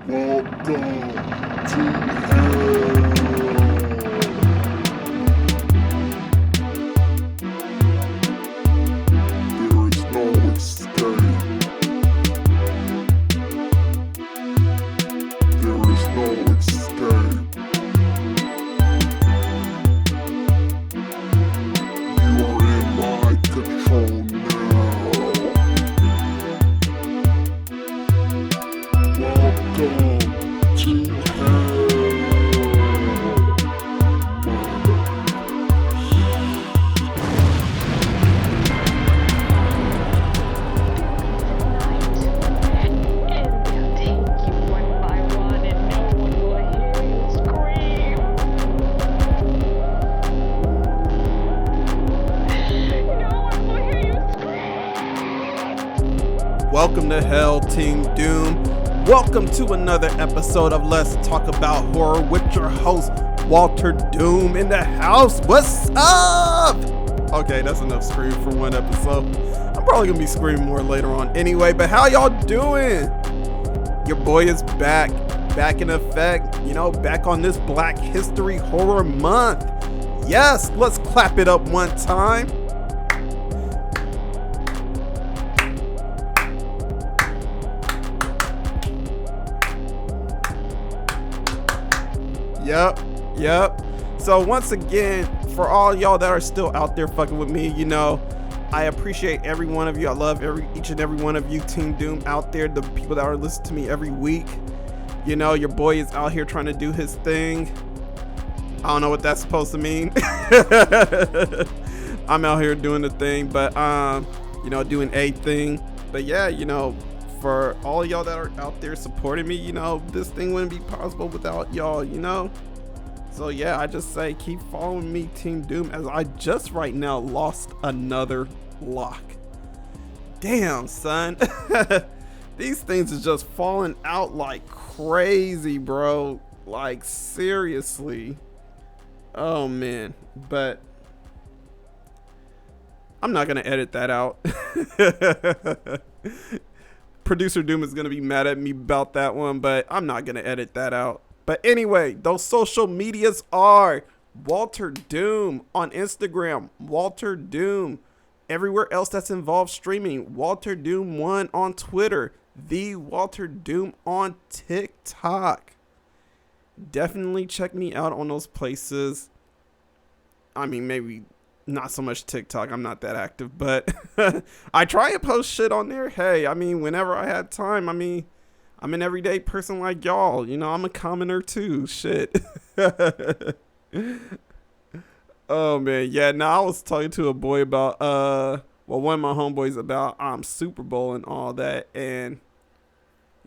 Welcome to hell. There is no escape. There is no escape. You are in my control now. Welcome to hell. Welcome to Hell, Team Doom. Welcome to another episode of Let's Talk About Horror with your host, Walter Doom in the house. What's up? Okay, that's enough screaming for one episode. I'm probably gonna be screaming more later on anyway, but how y'all doing? Your boy is back in effect, back on this Black History Horror Month. Yes, let's clap it up one time. Yep. So once again, for all y'all that are still out there fucking with me, I appreciate every one of you. I love each and every one of you, Team Doom out there, the people that are listening to me every week. Your boy is out here trying to do his thing. I don't know what that's supposed to mean. I'm out here doing the thing, but doing a thing. But yeah, for all y'all that are out there supporting me, this thing wouldn't be possible without y'all, So yeah, I just say keep following me, Team Doom, as I just right now lost another lock. Damn, son. These things are just falling out like crazy, bro. Like, seriously. Oh, man. But I'm not going to edit that out. Producer Doom is going to be mad at me about that one, but I'm not going to edit that out. But anyway, those social medias are Walter Doom on Instagram, Walter Doom. Everywhere else that's involved streaming, Walter Doom 1 on Twitter, the Walter Doom on TikTok. Definitely check me out on those places. I mean, maybe not so much TikTok. I'm not that active, but I try and post shit on there. Hey, I mean, whenever I had time, I'm an everyday person like y'all. I'm a commoner too. Shit. Oh, man. Yeah, I was talking to a boy about, one of my homeboys about Super Bowl and all that. And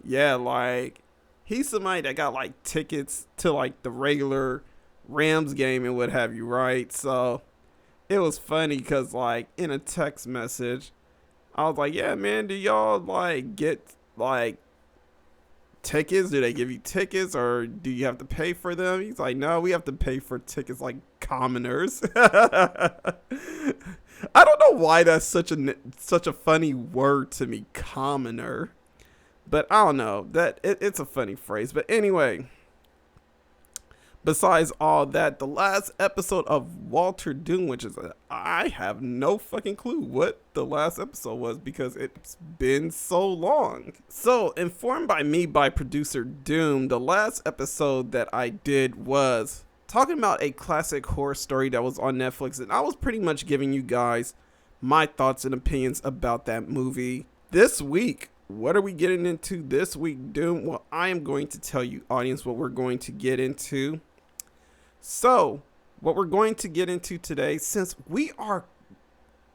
yeah, like, he's somebody that got like tickets to like the regular Rams game and what have you, right? So it was funny because like in a text message, I was like, yeah, man, do y'all like get like tickets? Do they give you tickets or do you have to pay for them? He's like, no, we have to pay for tickets like commoners. I don't know why that's such a funny word to me, commoner. But I don't know, that it's a funny phrase. But anyway, besides all that, the last episode of Walter Doom, which is I have no fucking clue what the last episode was because it's been so long. So, informed by me by producer Doom, the last episode that I did was talking about a classic horror story that was on Netflix, and I was pretty much giving you guys my thoughts and opinions about that movie. This week, what are we getting into this week, Doom? Well, I am going to tell you, audience, what we're going to get into. So, what we're going to get into today, since we are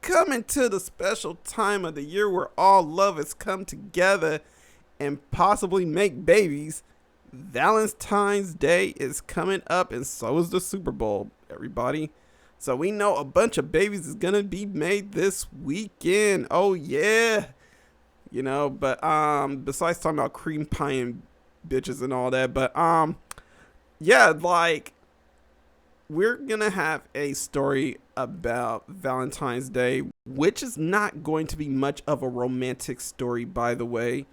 coming to the special time of the year where all lovers come together and possibly make babies, Valentine's Day is coming up, and so is the Super Bowl, everybody. So we know a bunch of babies is gonna be made this weekend. Oh yeah. But besides talking about cream pie and bitches and all that, but yeah, like, we're gonna have a story about Valentine's Day, which is not going to be much of a romantic story, by the way.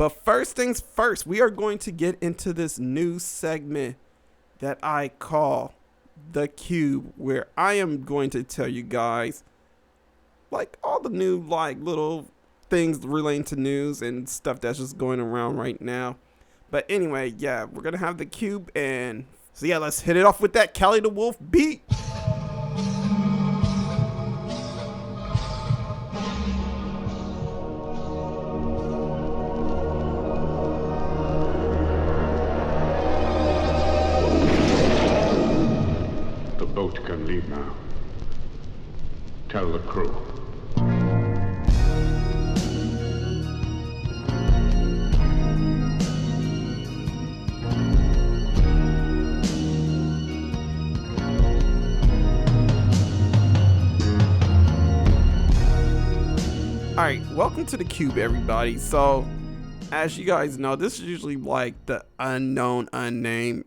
But first things first, we are going to get into this new segment that I call The Cube, where I am going to tell you guys like all the new like little things relating to news and stuff that's just going around right now. But anyway, yeah, we're gonna have The Cube, and so yeah, let's hit it off with that Cali the Wolf beat. The boat can leave now. Tell the crew. Alright, welcome to The Cube, everybody. So, as you guys know, this is usually like the unknown, unnamed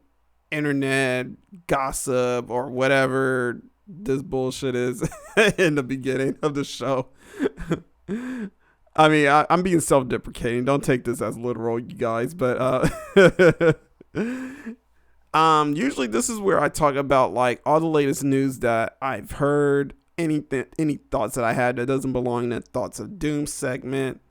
internet gossip or whatever this bullshit is in the beginning of the show. I mean, I'm being self-deprecating. Don't take this as literal, you guys. But usually this is where I talk about like all the latest news that I've heard. Any thoughts that I had that doesn't belong in the Thoughts of Doom segment.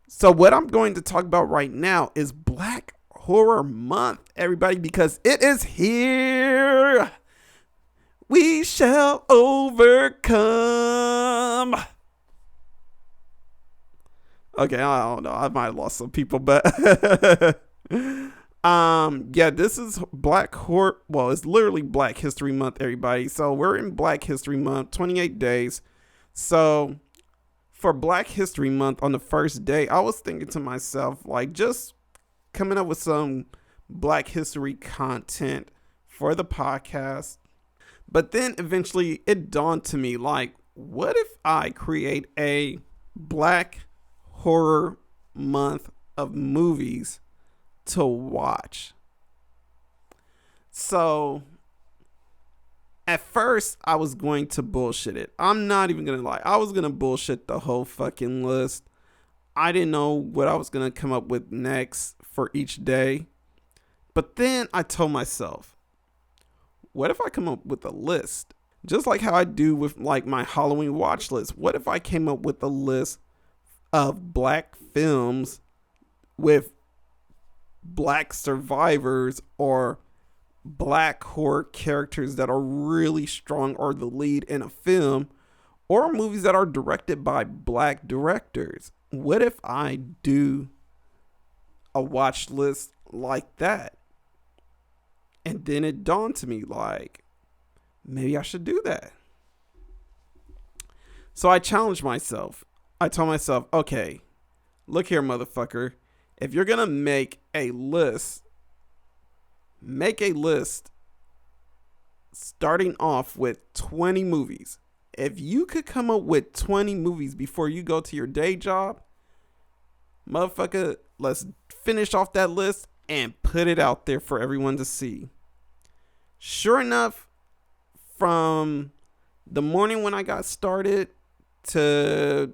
So what I'm going to talk about right now is Black Horror Month, everybody, because it is here. We shall overcome. Okay, I don't know. I might have lost some people, but yeah, this is Black Horror. Well, it's literally Black History Month, everybody. So we're in Black History Month, 28 days. So for Black History Month, on the first day, I was thinking to myself, like, just coming up with some Black History content for the podcast. But then eventually it dawned to me, like, what if I create a Black Horror Month of movies to watch? So at first I was going to bullshit it. I'm not even gonna lie. I was gonna bullshit the whole fucking list. I didn't know what I was gonna come up with next for each day. But then I told myself, what if I come up with a list? Just like how I do with like my Halloween watch list. What if I came up with a list of Black films with Black survivors or Black horror characters that are really strong or the lead in a film, or movies that are directed by Black directors? What if I do a watch list like that? And then it dawned to me, like, maybe I should do that. So I challenged myself. I told myself, okay, look here, motherfucker. If you're going to make a list starting off with 20 movies. If you could come up with 20 movies before you go to your day job, motherfucker, let's finish off that list and put it out there for everyone to see. Sure enough, from the morning when I got started to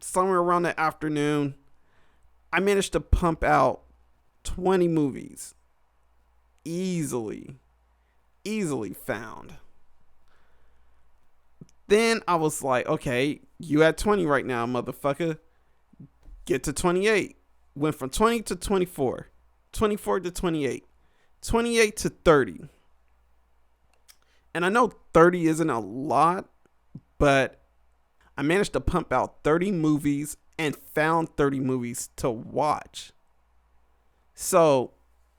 somewhere around the afternoon, I managed to pump out 20 movies. Easily found. Then I was like, okay, you at 20 right now, motherfucker. Get to 28. Went from 20 to 24. 24 to 28. 28 to 30. And I know 30 isn't a lot, but I managed to pump out 30 movies and found 30 movies to watch. So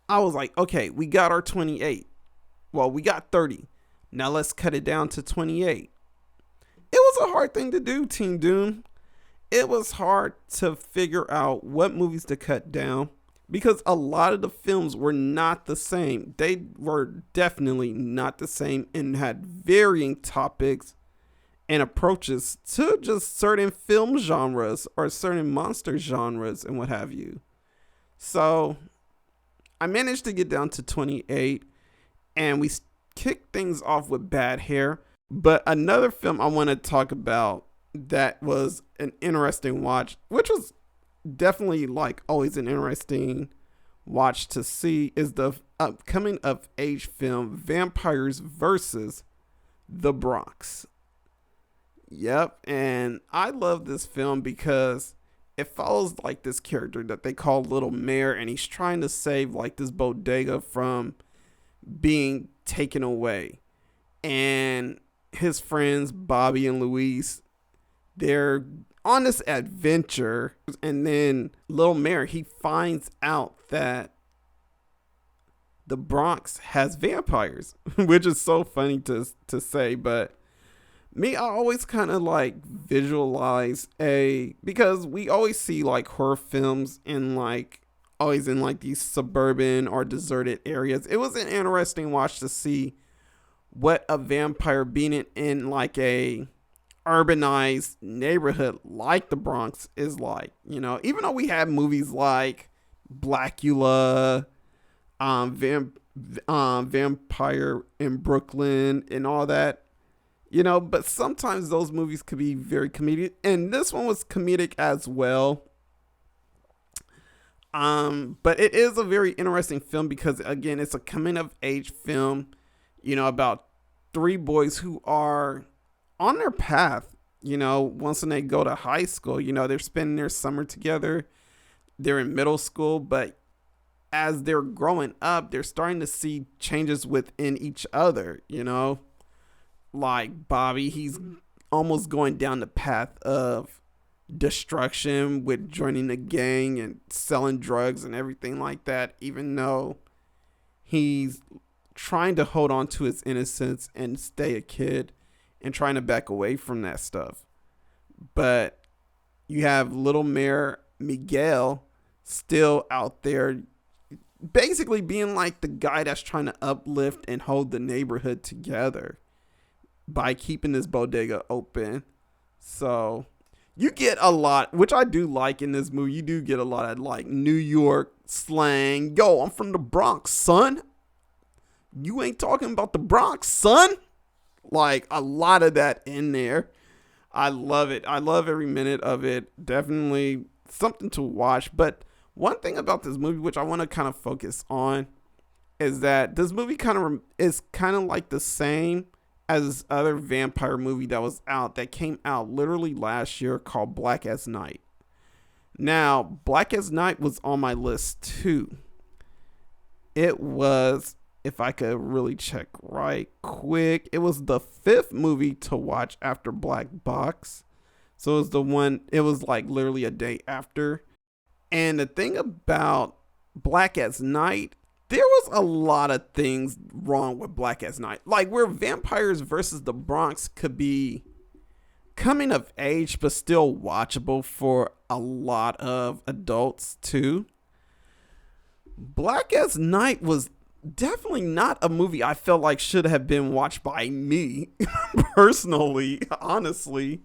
I was like, okay, we got our 28. Well, we got 30. Now let's cut it down to 28. It was a hard thing to do, Team Doom. It was hard to figure out what movies to cut down because a lot of the films were not the same. They were definitely not the same and had varying topics and approaches to just certain film genres or certain monster genres and what have you. So I managed to get down to 28 and we kicked things off with Bad Hair. But another film I want to talk about that was an interesting watch, which was definitely like always an interesting watch to see is the upcoming of age film Vampires versus the Bronx. Yep, and I love this film because it follows like this character that they call Little Mayor, and he's trying to save like this bodega from being taken away. And his friends Bobby and Luis, they're on this adventure, and then Little Mayor, he finds out that the Bronx has vampires, which is so funny to say, but me, I always kind of like visualize because we always see like horror films in like always in like these suburban or deserted areas. It was an interesting watch to see what a vampire being in like a urbanized neighborhood like the Bronx is like. You know, even though we have movies like Blackula, Vampire in Brooklyn and all that, you know, but sometimes those movies could be very comedic, and this one was comedic as well. But it is a very interesting film because again, it's a coming of age film, you know, about three boys who are on their path, you know, once when they go to high school, you know, they're spending their summer together, they're in middle school, but as they're growing up, they're starting to see changes within each other, you know, like Bobby, he's almost going down the path of destruction with joining the gang and selling drugs and everything like that, even though he's trying to hold on to his innocence and stay a kid and trying to back away from that stuff. But you have Little Mayor Miguel still out there basically being like the guy that's trying to uplift and hold the neighborhood together by keeping this bodega open. So you get a lot, which I do like in this movie. You do get a lot of like New York slang. Yo, I'm from the Bronx, son. You ain't talking about the Bronx, son. Like a lot of that in there. I love it. I love every minute of it. Definitely something to watch. But one thing about this movie, which I want to kind of focus on, is that this movie is kind of like the same as this other vampire movie that came out literally last year called Black as Night. Now, Black as Night was on my list too. It was, if I could really check right quick, it was the 5th movie to watch after Black Box. So it was like literally a day after. And the thing about Black as Night, there was a lot of things wrong with Black as Night. Like where Vampires versus the Bronx could be coming of age, but still watchable for a lot of adults too. Black as Night was definitely not a movie I felt like should have been watched by me personally, honestly.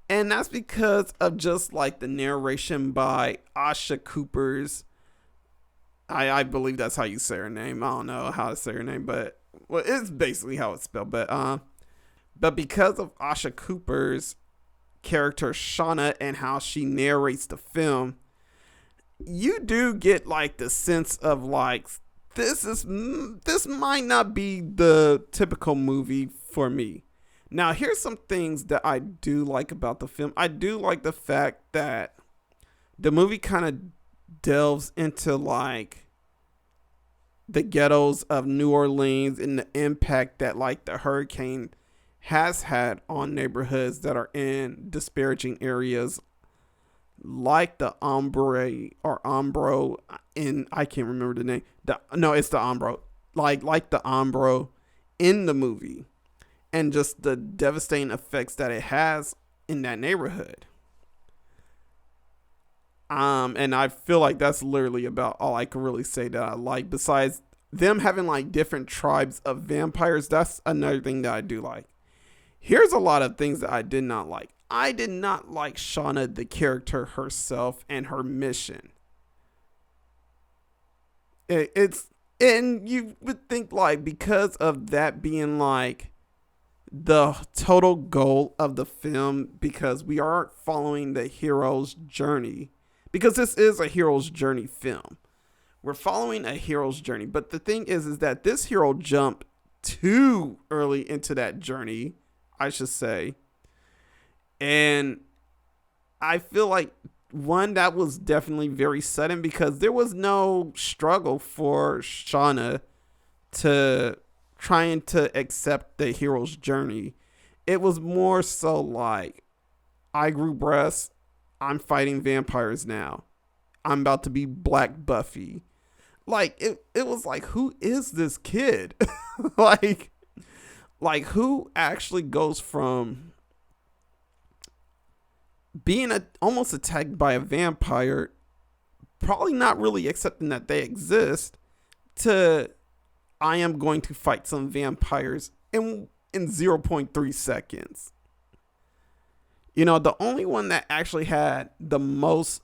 And that's because of just like the narration by Asha Cooper's. I believe that's how you say her name. I don't know how to say her name, but well, it's basically how it's spelled. But because of Asha Cooper's character Shauna and how she narrates the film, you do get like the sense of like this might not be the typical movie for me. Now, here's some things that I do like about the film. I do like the fact that the movie kind of delves into like the ghettos of New Orleans and the impact that like the hurricane has had on neighborhoods that are in disparaging areas like the Umbro in, I can't remember the name. It's the Umbro. Like the Umbro in the movie, and just the devastating effects that it has in that neighborhood. And I feel like that's literally about all I can really say that I like. Besides them having like different tribes of vampires, that's another thing that I do like. Here's a lot of things that I did not like. I did not like Shauna, the character herself, and her mission. And you would think like because of that being like the total goal of the film, because we aren't following the hero's journey, because this is a hero's journey film. We're following a hero's journey, but the thing is that this hero jumped too early into that journey, I should say. And I feel like, one, that was definitely very sudden because there was no struggle for Shauna to trying to accept the hero's journey. It was more so like, I grew breasts, I'm fighting vampires now. I'm about to be Black Buffy. Like, it was like, who is this kid? like who actually goes from being almost attacked by a vampire, probably not really accepting that they exist, to I am going to fight some vampires in 0.3 seconds. You know, the only one that actually had the most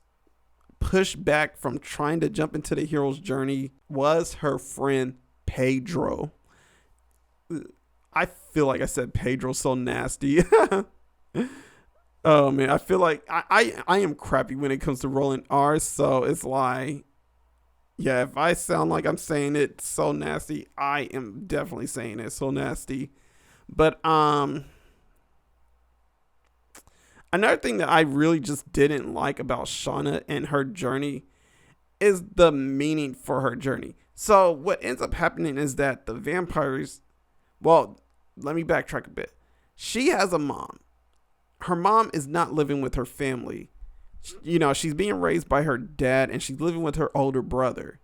pushback from trying to jump into the hero's journey was her friend Pedro. I feel like I said Pedro so nasty. Oh man, I feel like I am crappy when it comes to rolling R's, so it's like, yeah, if I sound like I'm saying it so nasty, I am definitely saying it so nasty. But another thing that I really just didn't like about Shauna and her journey is the meaning for her journey. So what ends up happening is that the vampires, well, let me backtrack a bit. She has a mom. Her mom is not living with her family. You know, she's being raised by her dad and she's living with her older brother.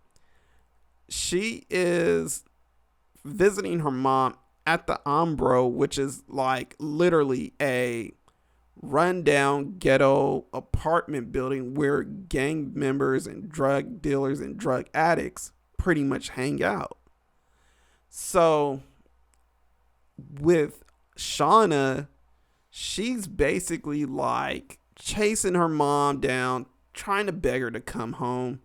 She is visiting her mom at the Umbro, which is like literally a rundown ghetto apartment building where gang members and drug dealers and drug addicts pretty much hang out. So with Shauna, she's basically like chasing her mom down, trying to beg her to come home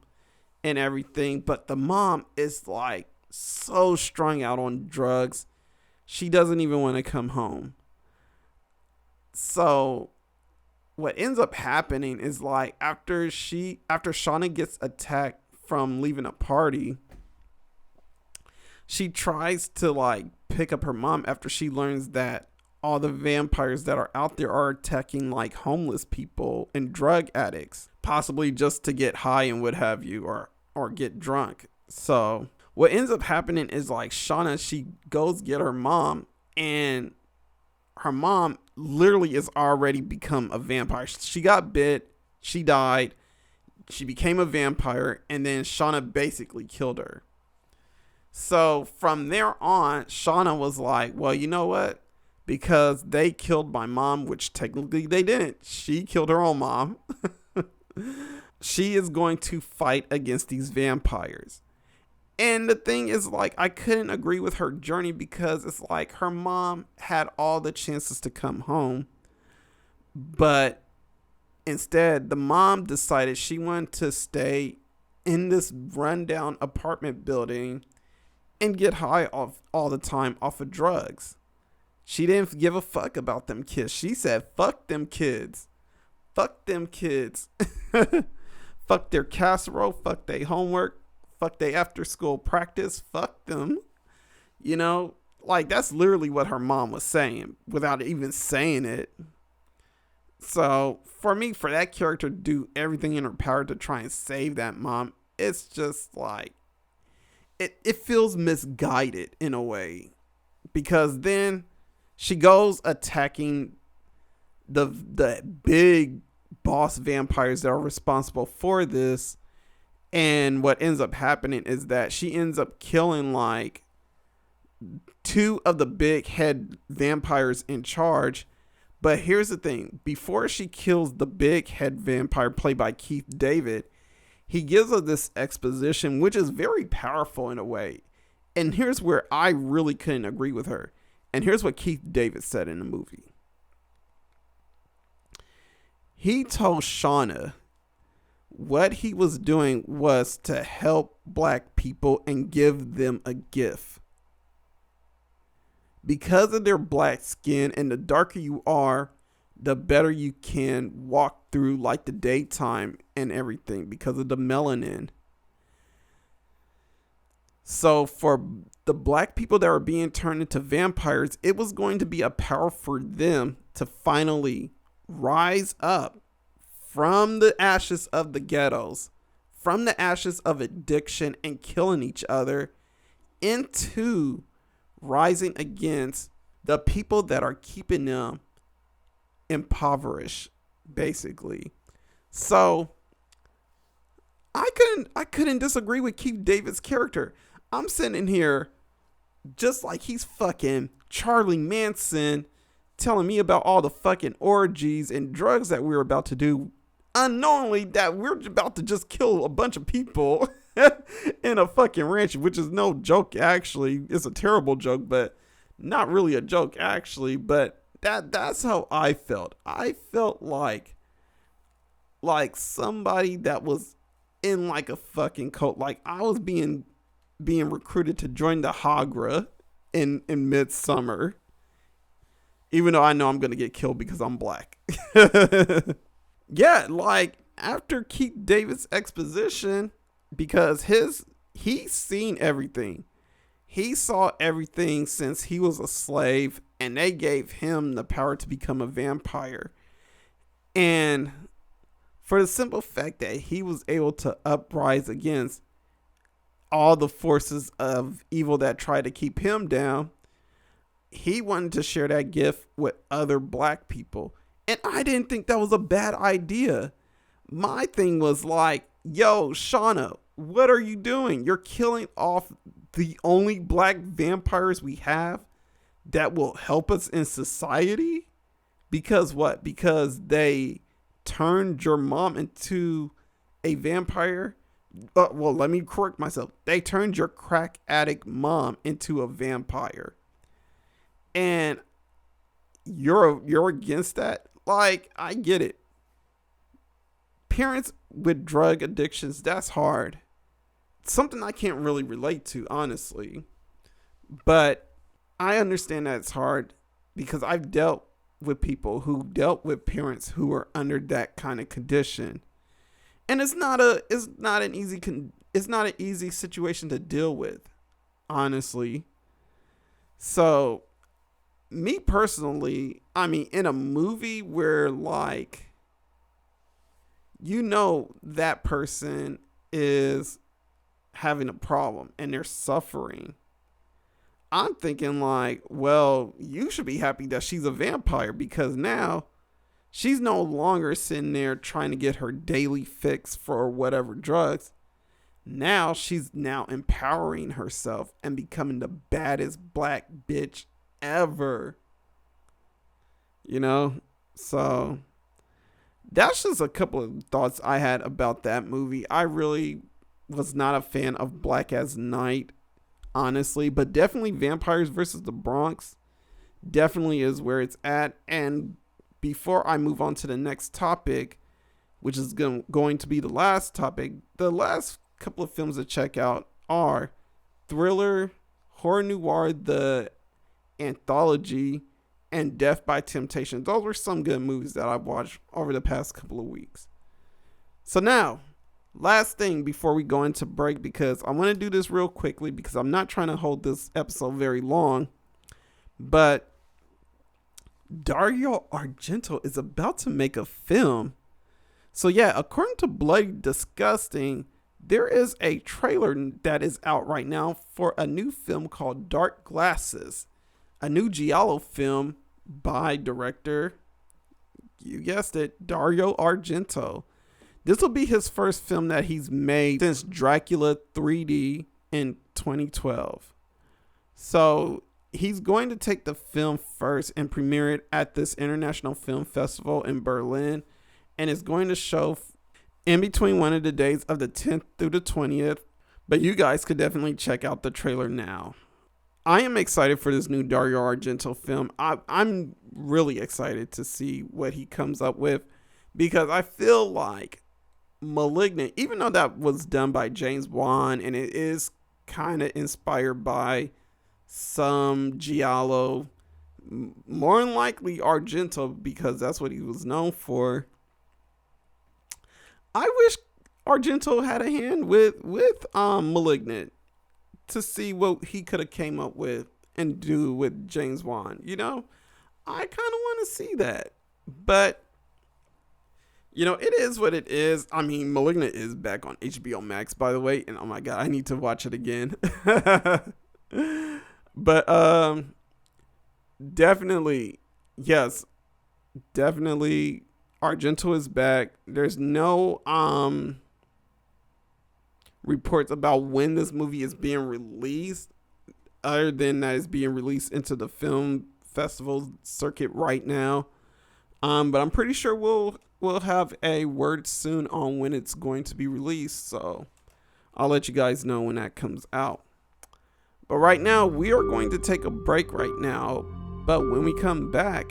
and everything. But the mom is like so strung out on drugs, she doesn't even want to come home. So what ends up happening is like after Shauna gets attacked from leaving a party, she tries to like pick up her mom after she learns that all the vampires that are out there are attacking like homeless people and drug addicts, possibly just to get high and what have you, or get drunk. So what ends up happening is like Shauna, she goes get her mom, and her mom literally is already become a vampire. She got bit, she died, she became a vampire, and then Shauna basically killed her. So from there on, Shauna was like, well, you know what? Because they killed my mom, which technically they didn't. She killed her own mom. She is going to fight against these vampires. And the thing is, like, I couldn't agree with her journey because it's like her mom had all the chances to come home. But instead, the mom decided she wanted to stay in this rundown apartment building and get high all the time off of drugs. She didn't give a fuck about them kids. She said, fuck them kids. Fuck them kids. Fuck their casserole. Fuck their homework. Fuck their after school practice. Fuck them. You know, like that's literally what her mom was saying without even saying it. So for me, for that character to do everything in her power to try and save that mom, it's just like, it feels misguided in a way. Because then she goes attacking the big boss vampires that are responsible for this. And what ends up happening is that she ends up killing like 2 of the big head vampires in charge. But here's the thing. Before she kills the big head vampire played by Keith David, he gives her this exposition, which is very powerful in a way. And here's where I really couldn't agree with her. And here's what Keith David said in the movie. He told Shauna what he was doing was to help black people and give them a gift. Because of their black skin, and the darker you are, the better you can walk through like the daytime and everything because of the melanin. So for the black people that were being turned into vampires, it was going to be a power for them to finally rise up from the ashes of the ghettos, from the ashes of addiction and killing each other, into rising against the people that are keeping them impoverished, basically. So I couldn't disagree with Keith David's character. I'm sitting here just like he's fucking Charlie Manson telling me about all the fucking orgies and drugs that we're about to do, unknowingly that we're about to just kill a bunch of people in a fucking ranch, which is no joke, actually. It's a terrible joke, but not really a joke, actually. But that's how I felt. I felt like somebody that was in like a fucking cult. Like I was being recruited to join the Hagra in Midsummer, even though I know I'm gonna get killed because I'm black. Yeah, like after Keith David's exposition, because he's seen everything. He saw everything since he was a slave, and they gave him the power to become a vampire. And for the simple fact that he was able to uprise against all the forces of evil that tried to keep him down, he wanted to share that gift with other black people. And I didn't think that was a bad idea. My thing was like, yo, Shauna, what are you doing? You're killing off the only black vampires we have that will help us in society? Because what? Because they turned your mom into a vampire? Well, let me correct myself. They turned your crack addict mom into a vampire. And you're against that? Like, I get it. Parents with drug addictions, that's hard. Something I can't really relate to, honestly. But I understand that it's hard because I've dealt with people who dealt with parents who are under that kind of condition. And it's not an easy situation to deal with, honestly. So, me personally, I mean, in a movie where like, you know, that person is having a problem and they're suffering, I'm thinking like, well, you should be happy that she's a vampire because now she's no longer sitting there trying to get her daily fix for whatever drugs. Now she's empowering herself and becoming the baddest black bitch ever. You know? So that's just a couple of thoughts I had about that movie. I really was not a fan of Black as Night, honestly, but definitely Vampires versus the Bronx definitely is where it's at. And before I move on to the next topic, which is going to be the last topic, the last couple of films to check out are Thriller, Horror Noir, the Anthology, and Death by Temptation. Those were some good movies that I've watched over the past couple of weeks. So now, last thing before we go into break, because I want to do this real quickly because I'm not trying to hold this episode very long, but Dario Argento is about to make a film. So yeah, according to Bloody Disgusting, there is a trailer that is out right now for a new film called Dark Glasses, a new giallo film by director, you guessed it, Dario Argento. This will be his first film that he's made since Dracula 3D in 2012. So he's going to take the film first and premiere it at this International Film Festival in Berlin, and it's going to show in between one of the days of the 10th through the 20th. But you guys could definitely check out the trailer now. I am excited for this new Dario Argento film. I'm really excited to see what he comes up with, because I feel like Malignant, even though that was done by James Wan and it is kind of inspired by some giallo more than likely Argento, because that's what he was known for. I wish Argento had a hand with Malignant to see what he could have came up with and do with James Wan. You know, I kind of want to see that, but you know, it is what it is. I mean, Malignant is back on HBO Max, by the way, and oh my god, I need to watch it again. But definitely, yes, definitely, Argento is back. There's no reports about when this movie is being released, other than that it's being released into the film festival circuit right now. But I'm pretty sure we'll have a word soon on when it's going to be released, so I'll let you guys know when that comes out. But right now, we are going to take a break right now, but when we come back,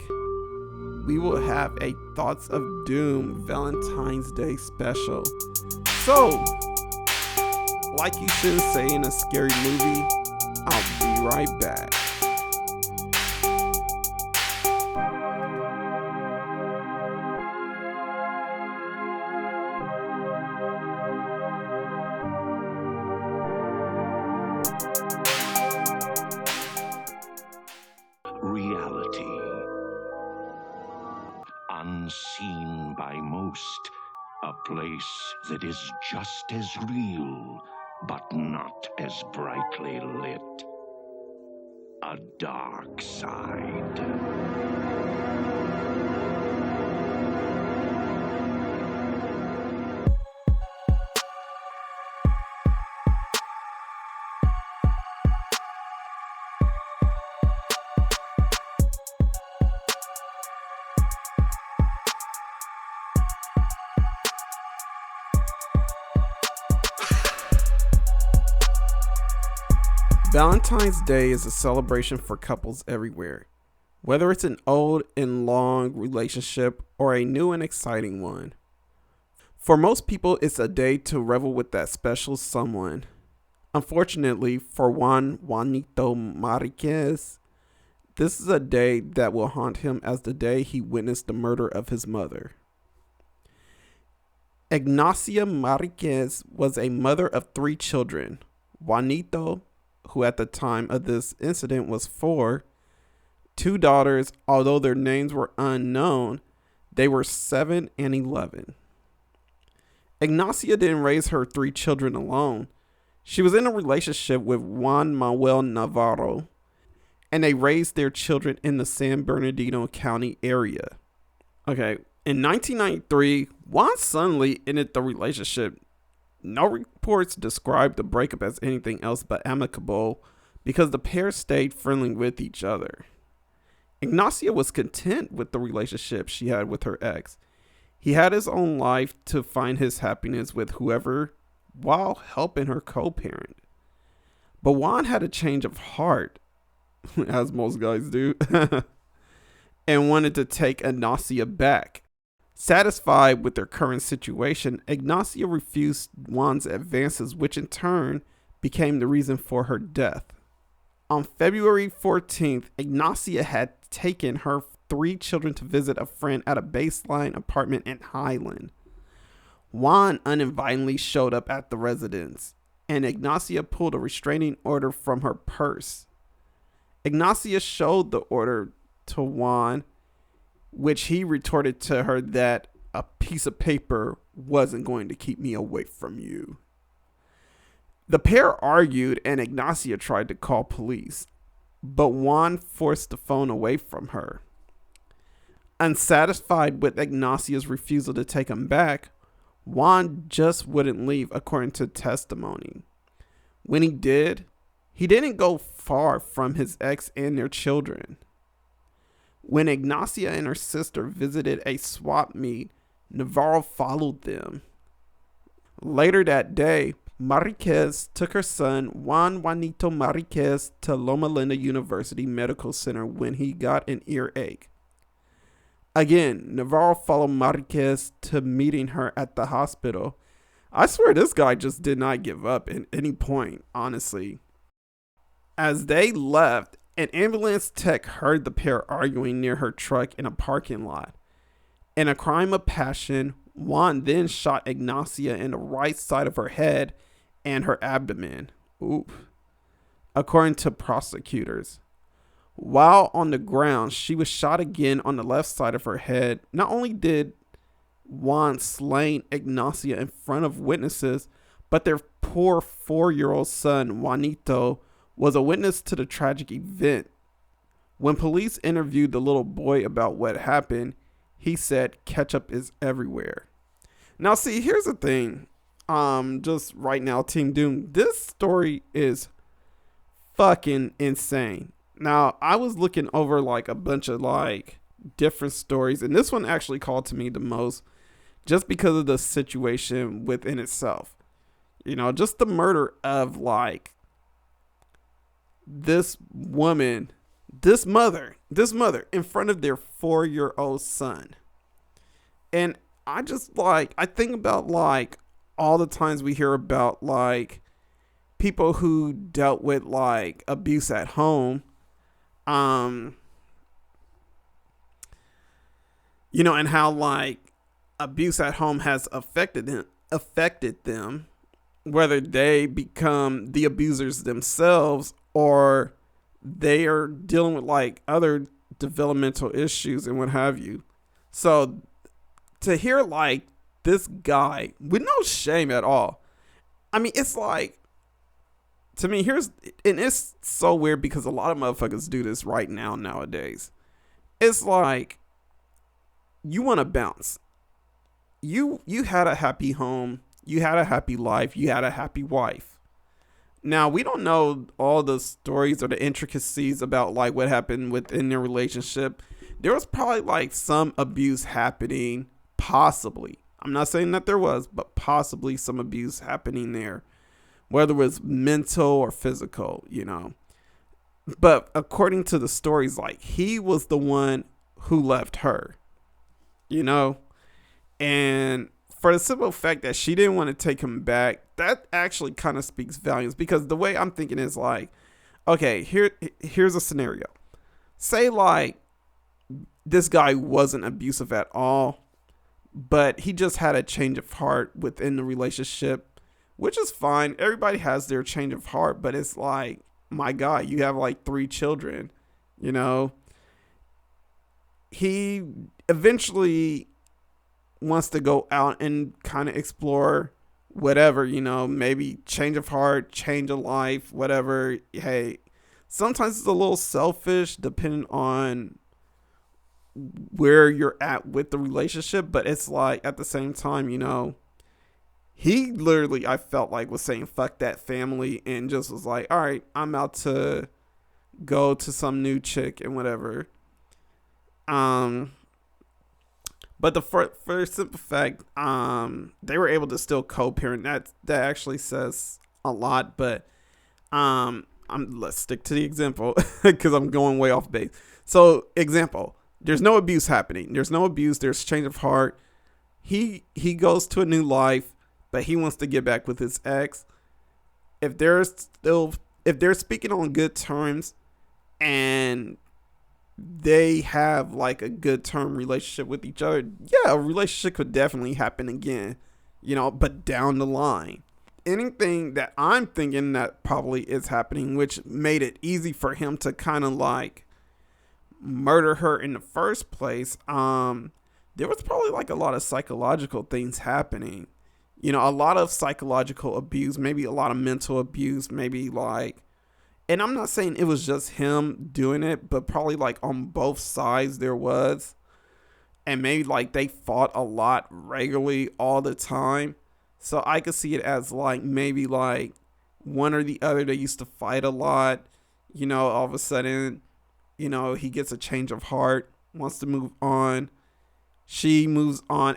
we will have a Thoughts of Doom Valentine's Day special. So, like you should say in a scary movie, I'll be right back. Reality. Unseen by most, a place that is just as real, but not as brightly lit. A dark side. Valentine's Day is a celebration for couples everywhere, whether it's an old and long relationship or a new and exciting one. For most people, it's a day to revel with that special someone. Unfortunately, for Juanito Marquez, this is a day that will haunt him as the day he witnessed the murder of his mother. Ignacia Marquez was a mother of 3 children. Juanito, who at the time of this incident was 4, 2 daughters, although their names were unknown, they were 7 and 11. Ignacia didn't raise her 3 children alone. She was in a relationship with Juan Manuel Navarro, and they raised their children in the San Bernardino County area. Okay, in 1993, Juan suddenly ended the relationship. No reports described the breakup as anything else but amicable because the pair stayed friendly with each other. Ignacia was content with the relationship she had with her ex. He had his own life to find his happiness with whoever while helping her co-parent. But Juan had a change of heart, as most guys do, and wanted to take Ignacia back. Satisfied with their current situation, Ignacia refused Juan's advances, which in turn became the reason for her death. On February 14th, Ignacia had taken her 3 children to visit a friend at a baseline apartment in Highland. Juan uninvitingly showed up at the residence, and Ignacia pulled a restraining order from her purse. Ignacia showed the order to Juan, which he retorted to her that a piece of paper wasn't going to keep me away from you. The pair argued and Ignacia tried to call police, but Juan forced the phone away from her. Unsatisfied with Ignacia's refusal to take him back, Juan just wouldn't leave, according to testimony. When he did, he didn't go far from his ex and their children. When Ignacia and her sister visited a swap meet, Navarro followed them. Later that day, Marquez took her son, Juanito Marquez, to Loma Linda University Medical Center when he got an earache. Again, Navarro followed Marquez to meeting her at the hospital. I swear this guy just did not give up at any point, honestly. As they left, An ambulance tech heard the pair arguing near her truck in a parking lot. In a crime of passion, Juan then shot Ignacia in the right side of her head and her abdomen. Oof. According to prosecutors. While on the ground, she was shot again on the left side of her head. Not only did Juan slay Ignacia in front of witnesses, but their poor 4-year-old son, Juanito, was a witness to the tragic event. When police interviewed the little boy about what happened, he said ketchup is everywhere. Now, see, here's the thing. Just right now, Team Doom, this story is fucking insane. Now, I was looking over like a bunch of like different stories, and this one actually called to me the most just because of the situation within itself. You know, just the murder of like this woman, this mother in front of their 4-year-old son. And I just like, I think about like all the times we hear about like people who dealt with like abuse at home. You know, and how like abuse at home has affected them, whether they become the abusers themselves or they are dealing with like other developmental issues and what have you. So to hear like this guy with no shame at all, I mean, it's like, to me, and it's so weird because a lot of motherfuckers do this right now nowadays. It's like, you want to bounce. You had a happy home. You had a happy life. You had a happy wife. Now, we don't know all the stories or the intricacies about like what happened within their relationship. There was probably like some abuse happening, possibly. I'm not saying that there was, but possibly some abuse happening there, whether it was mental or physical, you know. But according to the stories, like, he was the one who left her, you know. And for the simple fact that she didn't want to take him back, that actually kind of speaks volumes. Because the way I'm thinking is like, okay, here's a scenario. Say like this guy wasn't abusive at all, but he just had a change of heart within the relationship, which is fine. Everybody has their change of heart, but it's like, my God, you have like 3 children, you know. He eventually wants to go out and kind of explore whatever, you know, maybe change of heart, change of life, whatever. Hey, sometimes it's a little selfish depending on where you're at with the relationship, but it's like at the same time, you know, he literally, I felt like, was saying fuck that family and just was like, all right, I'm out to go to some new chick and whatever. But for a simple fact, they were able to still co-parent. That actually says a lot. But let's stick to the example because I'm going way off base. So, example: there's no abuse happening. There's no abuse. There's change of heart. He goes to a new life, but he wants to get back with his ex. If they're speaking on good terms, and they have like a good term relationship with each other, yeah, a relationship could definitely happen again, you know, but down the line. Anything that I'm thinking that probably is happening, which made it easy for him to kind of like murder her in the first place, there was probably like a lot of psychological things happening, you know, a lot of psychological abuse, maybe a lot of mental abuse, maybe like, and I'm not saying it was just him doing it, but probably like on both sides there was. And maybe like they fought a lot regularly all the time. So I could see it as like maybe like one or the other, they used to fight a lot. You know, all of a sudden, you know, he gets a change of heart, wants to move on. She moves on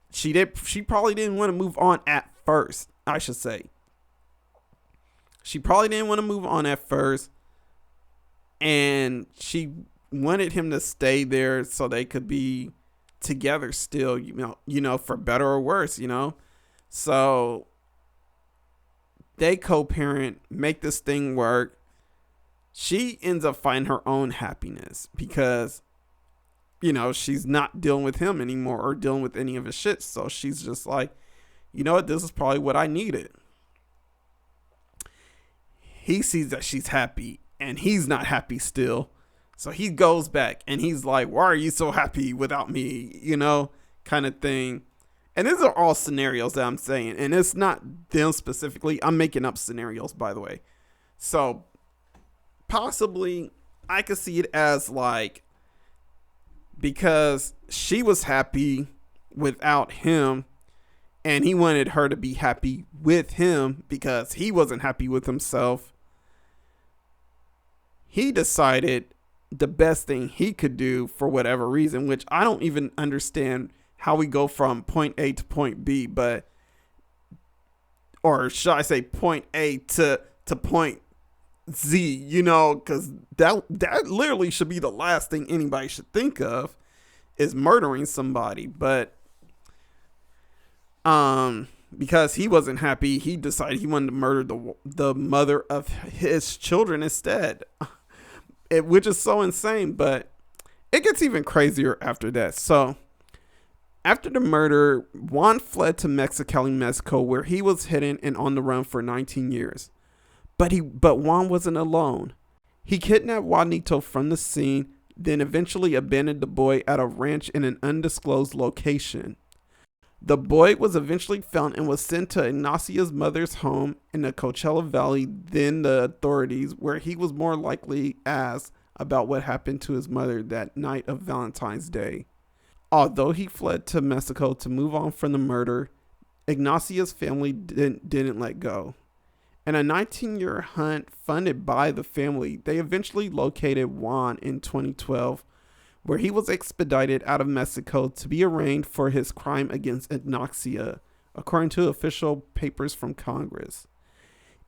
she probably didn't want to move on at first, I should say. She probably didn't want to move on at first, and she wanted him to stay there so they could be together still, you know, for better or worse, you know. So they co-parent, make this thing work. she ends up finding her own happiness because, she's not dealing with him anymore or dealing with any of his shit. So she's just like, you know what? This is probably what I needed. He sees that she's happy and he's not happy still. So he goes back and he's like, why are you so happy without me? Kind of thing. And these are all scenarios that I'm saying. And it's not them specifically. I'm making up scenarios, by the way. So possibly I could see it as like, because she was happy without him and he wanted her to be happy with him because he wasn't happy with himself. He decided the best thing he could do for whatever reason, which I don't even understand how we go from point A to point B, or should I say point A to point Z, because that literally should be the last thing anybody should think of, is murdering somebody. But because he wasn't happy, he decided he wanted to murder the mother of his children instead. Which is so insane, but it gets even crazier after that. So after the murder, Juan fled to Mexicali, Mexico, where he was hidden and on the run for 19 years. But Juan wasn't alone. He kidnapped Juanito from the scene, then eventually abandoned the boy at a ranch in an undisclosed location. The boy was eventually found and was sent to Ignacia's mother's home in the Coachella Valley, then the authorities, where he was more likely asked about what happened to his mother that night of Valentine's Day. Although he fled to Mexico to move on from the murder, Ignacia's family didn't let go. In a 19-year hunt funded by the family, they eventually located Juan in 2012, where he was expedited out of Mexico to be arraigned for his crime against Ignacia, according to official papers from Congress.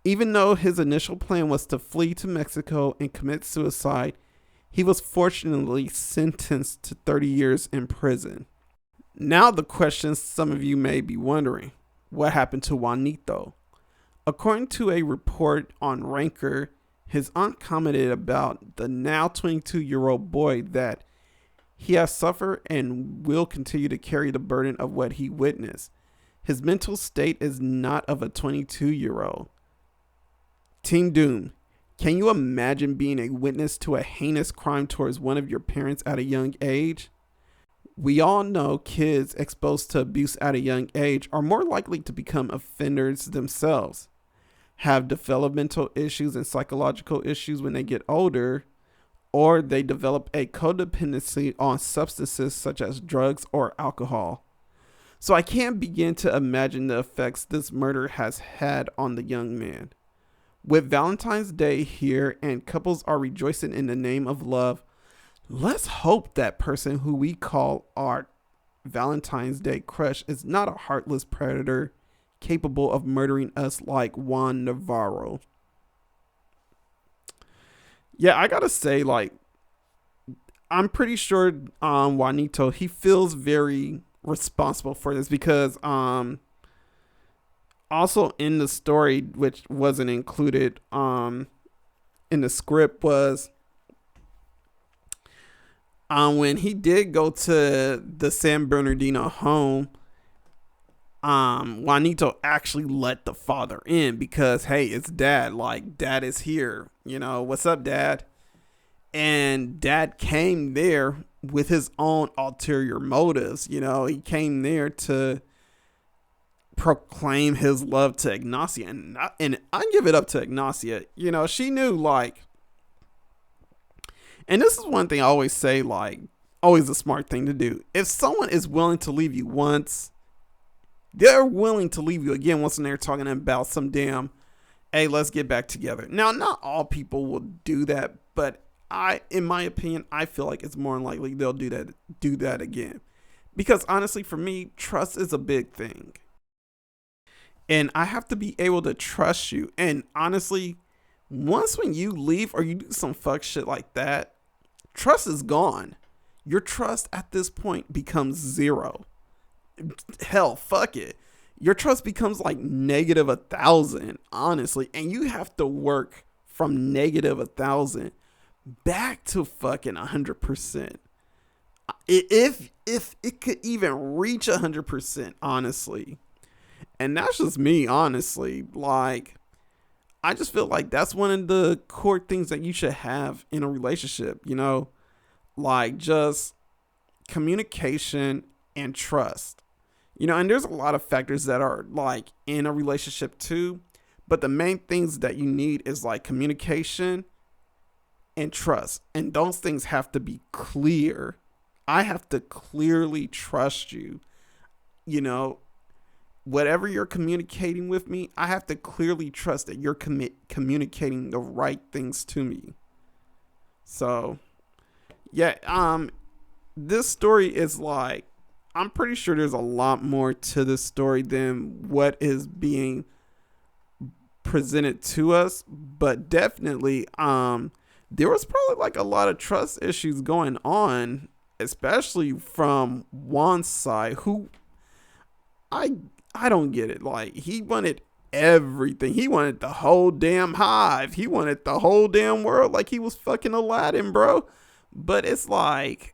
Even though his initial plan was to flee to Mexico and commit suicide, he was fortunately sentenced to 30 years in prison. Now the question some of you may be wondering, what happened to Juanito? According to a report on Ranker, his aunt commented about the now 22-year-old boy that he has suffered and will continue to carry the burden of what he witnessed. His mental state is not of a 22-year-old. Team Doom, can you imagine being a witness to a heinous crime towards one of your parents at a young age? We all know kids exposed to abuse at a young age are more likely to become offenders themselves, have developmental issues and psychological issues when they get older, or they develop a codependency on substances such as drugs or alcohol. So I can't begin to imagine the effects this murder has had on the young man. With Valentine's Day here and couples are rejoicing in the name of love, let's hope that person who we call our Valentine's Day crush is not a heartless predator capable of murdering us like Juan Navarro. Yeah, I gotta say, I'm pretty sure Juanito, he feels very responsible for this because also in the story, which wasn't included in the script, was when he did go to the San Bernardino home, Juanito actually let the father in because, hey, it's dad. Dad is here. What's up, dad? And dad came there with his own ulterior motives. He came there to proclaim his love to Ignacia. And I give it up to Ignacia. She knew, and this is one thing I always say, always a smart thing to do. If someone is willing to leave you once, they're willing to leave you again once they're talking about some damn, hey, let's get back together. Now, not all people will do that, but in my opinion, I feel like it's more likely they'll do that again. Because honestly, for me, trust is a big thing. And I have to be able to trust you. And honestly, once when you leave or you do some fuck shit like that, trust is gone. Your trust at this point becomes zero. Hell, fuck it. Your trust becomes -1,000, honestly. And you have to work from negative 1,000 back to fucking 100%. If it could even reach 100%, honestly. And that's just me, honestly. Like, I just feel like that's one of the core things that you should have in a relationship, you know, like just communication and trust, you know, and there's a lot of factors that are like in a relationship too. But the main things that you need is like communication and trust. And those things have to be clear. I have to clearly trust you, you know. Whatever you're communicating with me, I have to clearly trust that you're communicating the right things to me. So, yeah, this story is like, I'm pretty sure there's a lot more to this story than what is being presented to us, but definitely, there was probably like a lot of trust issues going on, especially from Juan's side, who I don't get it. Like, he wanted everything. He wanted the whole damn hive. He wanted the whole damn world, like he was fucking Aladdin, bro. But it's like,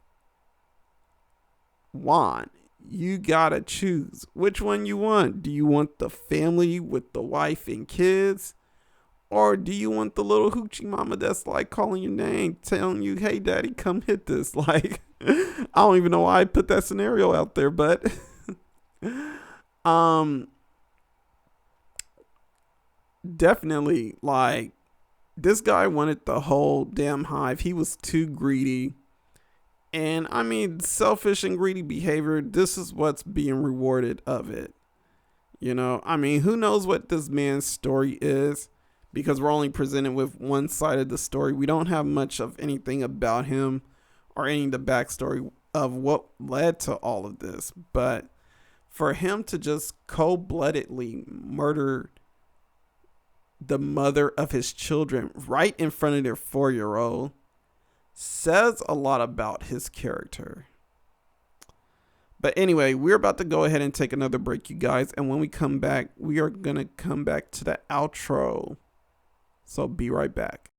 Juan, you gotta choose which one you want. Do you want the family with the wife and kids? Or do you want the little hoochie mama that's like calling your name, telling you, hey, daddy, come hit this? Like, I don't even know why I put that scenario out there, but definitely, like, this guy wanted the whole damn hive. He was too greedy. And I mean, selfish and greedy behavior, this is what's being rewarded of it. You know, I mean, who knows what this man's story is, because we're only presented with one side of the story. We don't have much of anything about him or any of the backstory of what led to all of this. But for him to just cold-bloodedly murder the mother of his children right in front of their 4-year-old says a lot about his character. But anyway, we're about to go ahead and take another break, you guys. And when we come back, we are going to come back to the outro. So be right back.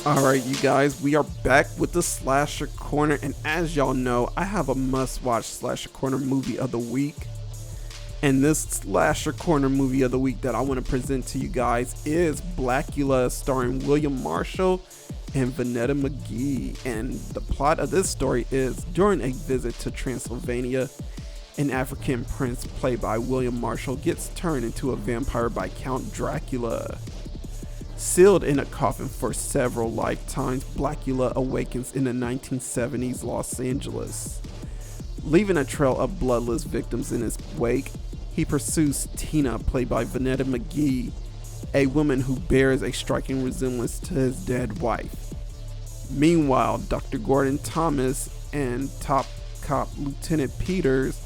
Alright, you guys, we are back with the Slasher Corner, and as y'all know, I have a must-watch Slasher Corner movie of the week. And this Slasher Corner movie of the week that I want to present to you guys is Blackula, starring William Marshall and Vanetta McGee. And the plot of this story is, during a visit to Transylvania, an African prince played by William Marshall gets turned into a vampire by Count Dracula. Sealed in a coffin for several lifetimes, Blackula awakens in the 1970s Los Angeles. Leaving a trail of bloodless victims in his wake, he pursues Tina, played by Vanetta McGee, a woman who bears a striking resemblance to his dead wife. Meanwhile, Dr. Gordon Thomas and top cop Lieutenant Peters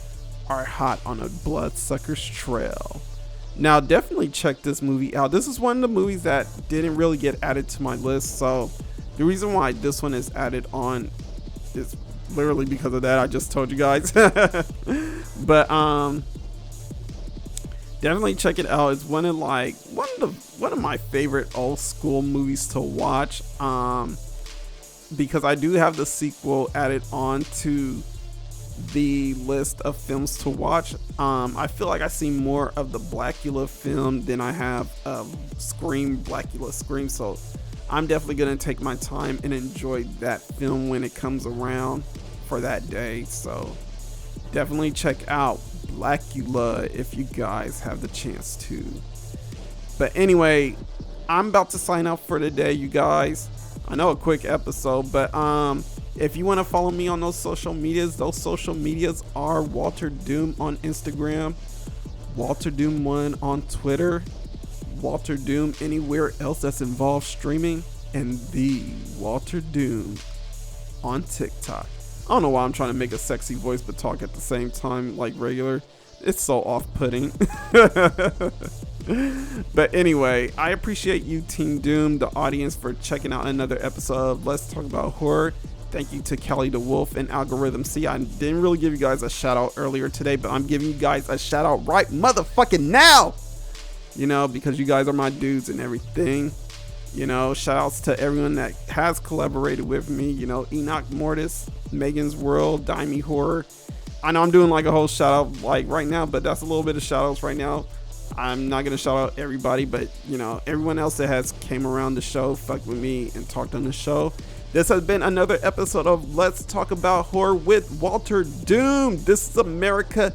are hot on a bloodsucker's trail. Now, definitely check this movie out. This is one of the movies that didn't really get added to my list, so the reason why this one is added on is literally because of that. I just told you guys. But definitely check it out. It's one of my favorite old school movies to watch, because I do have the sequel added on to the list of films to watch. I feel like I see more of the Blackula film than I have Blackula Scream, so I'm definitely gonna take my time and enjoy that film when it comes around for that day. So definitely check out Blackula if you guys have the chance to. But anyway, I'm about to sign out for today, you guys. I know, a quick episode, but If you want to follow me on those social medias are Walter Doom on Instagram, Walter Doom 1 on Twitter, Walter Doom anywhere else that's involved streaming, and the Walter Doom on TikTok. I don't know why I'm trying to make a sexy voice but talk at the same time like regular. It's so off-putting. But anyway, I appreciate you, Team Doom, the audience, for checking out another episode of Let's Talk About Horror. Thank you to Kelly the Wolf and Algorithm C. I didn't really give you guys a shout out earlier today, but I'm giving you guys a shout out right motherfucking now. You know, because you guys are my dudes and everything. You know, shout outs to everyone that has collaborated with me. You know, Enoch Mortis, Megan's World, Dimey Horror. I know I'm doing like a whole shout out like right now, but that's a little bit of shout outs right now. I'm not going to shout out everybody, but you know, everyone else that has came around the show, fucked with me and talked on the show. This has been another episode of Let's Talk About Horror with Walter Doom. This is America.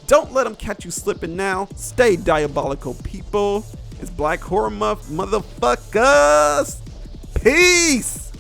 Don't let them catch you slipping now. Stay diabolical, people. It's Black Horror Month, motherfuckers. Peace.